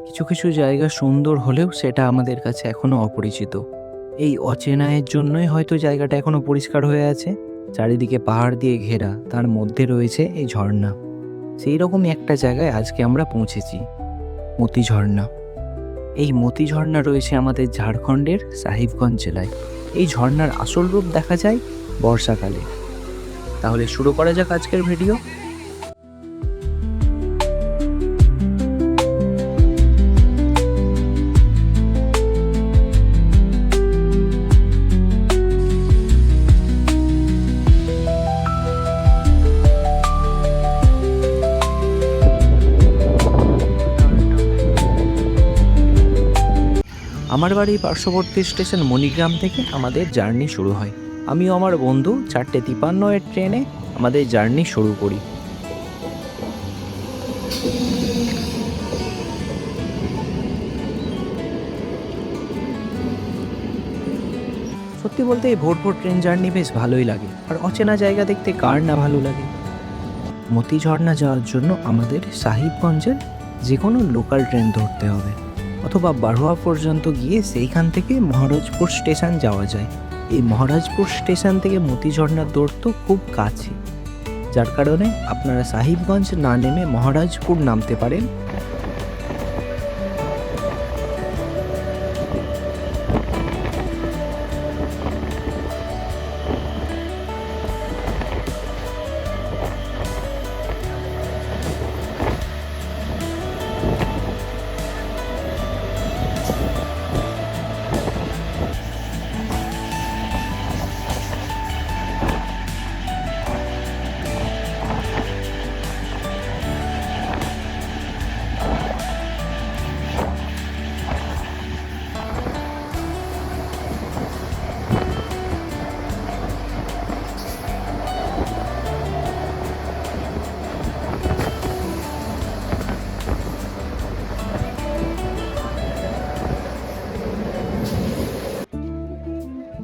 কিছু কিছু জায়গা সুন্দর হলেও সেটা আমাদের কাছে এখনো অপরিচিত। এই অচেনায়ের জন্যই হয়তো জায়গাটা এখনো পরিষ্কার হয়ে আছে। চারিদিকে পাহাড় দিয়ে ঘেরা, তার মধ্যে রয়েছে এই ঝর্ণা। সেই রকমই একটা জায়গায় আজকে আমরা পৌঁছেছি, মতি ঝর্ণা। এই মতি ঝর্ণা রয়েছে আমাদের ঝাড়খণ্ডের সাহিবগঞ্জ জেলায়। এই ঝর্ণার আসল রূপ দেখা যায় বর্ষাকালে। তাহলে শুরু করা যাক আজকের ভিডিও। আমার বাড়ির পার্শ্ববর্তী স্টেশন মণিগ্রাম থেকে আমাদের জার্নি শুরু হয়। আমিও আমার বন্ধু 4:53 ট্রেনে আমাদের জার্নি শুরু করি। সত্যি বলতে এই ভোর ভোর ট্রেন জার্নি বেশ ভালোই লাগে, আর অচেনা জায়গা দেখতে কার না ভালো লাগে। মতি ঝর্ণা যাওয়ার জন্য আমাদের সাহিবগঞ্জের যে কোনো লোকাল ট্রেন ধরতে হবে, অথবা বারোয়া পর্যন্ত গিয়ে সেইখান থেকে মহারাজপুর স্টেশন যাওয়া যায়। এই মহারাজপুর স্টেশন থেকে মতি ঝর্ণার দূরত্ব খুব কাছে, যার কারণে আপনারা সাহিবগঞ্জ না নেমে মহারাজপুর নামতে পারেন।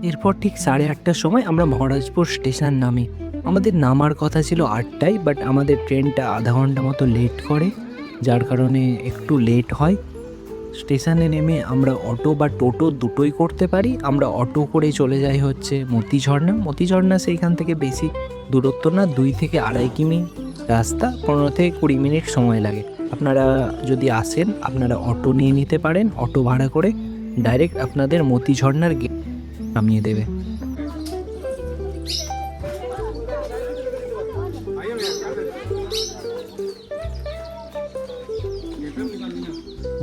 এরপর ঠিক 8:30টার সময় আমরা মহারাজপুর স্টেশন নামি। আমাদের নামার কথা ছিল 8টায়, বাট আমাদের ট্রেনটা আধা ঘন্টা মতো লেট করে, যার কারণে একটু লেট হয়। স্টেশনে নেমে আমরা অটো বা টোটো দুটোই করতে পারি। আমরা অটো করে চলে যাই হচ্ছে মতি ঝর্ণা। মতি ঝর্ণা সেইখান থেকে বেশি দূরত্ব না, 2 থেকে 2.5 কিমি রাস্তা, 15 থেকে 20 মিনিট সময় লাগে। আপনারা যদি আসেন আপনারা অটো নিয়ে নিতে পারেন। অটো ভাড়া করে ডাইরেক্ট আপনাদের মতি ঝর্ণার গেট নামিয়ে দেবে।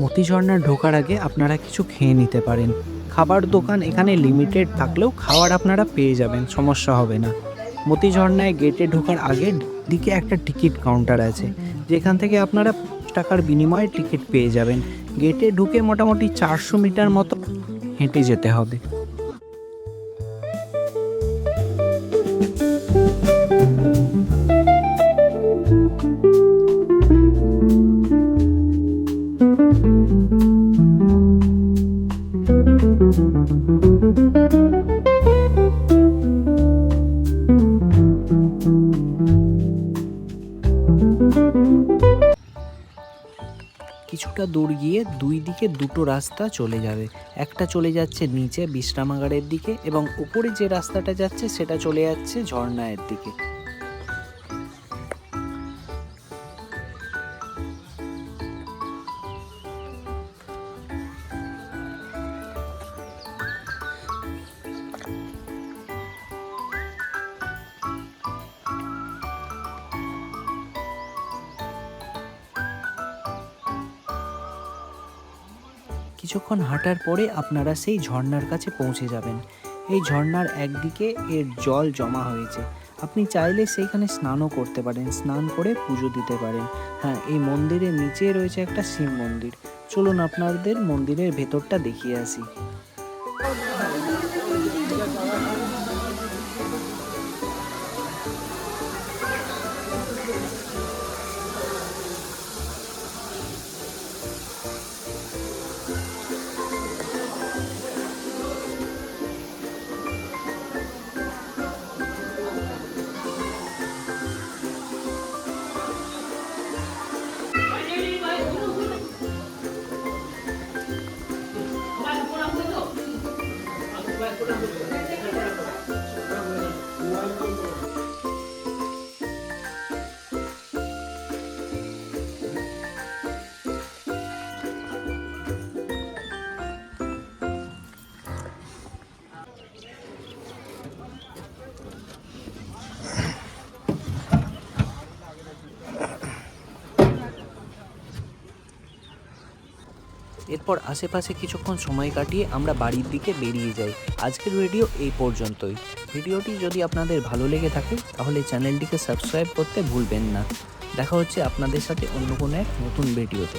মতি ঝর্ণা ঢোকার আগে আপনারা কিছু খেয়ে নিতে পারেন। খাবার দোকান এখানে লিমিটেড থাকলেও খাবার আপনারা পেয়ে যাবেন, সমস্যা হবে না। মতি ঝর্ণায় গেটে ঢোকার আগের দিকে একটা টিকিট কাউন্টার আছে, যেখান থেকে আপনারা 5 টাকার বিনিময়ে টিকিট পেয়ে যাবেন। গেটে ঢুকে মোটামুটি 400 মিটার মতো হেঁটে যেতে হবে। কিছুটা দূর গিয়ে 2 দিকে 2টো রাস্তা চলে যাবে। একটা চলে যাচ্ছে নিচে বিশ্রামাগারের দিকে, এবং উপরে যে রাস্তাটা যাচ্ছে সেটা চলে যাচ্ছে ঝর্ণার দিকে। কিছুক্ষণ হাঁটার পরে আপনারা সেই ঝর্ণার কাছে পৌঁছে যাবেন। এই ঝর্ণার একদিকে এর জল জমা হয়েছে, আপনি চাইলে সেইখানে স্নানও করতে পারেন, স্নান করে পুজো দিতে পারেন। হ্যাঁ, এই মন্দিরের নিচে রয়েছে একটা শিব মন্দির। চলুন আপনাদের মন্দিরের ভেতরটা দেখিয়ে আসি। এরপর আশেপাশে কিছুক্ষণ সময় কাটিয়ে আমরা বাড়ির দিকে বেরিয়ে যাই। আজকের ভিডিও এই পর্যন্তই। ভিডিওটি যদি আপনাদের ভালো লেগে থাকে তাহলে চ্যানেলটিকে সাবস্ক্রাইব করতে ভুলবেন না। দেখা হচ্ছে আপনাদের সাথে অন্য কোনো এক নতুন ভিডিওতে।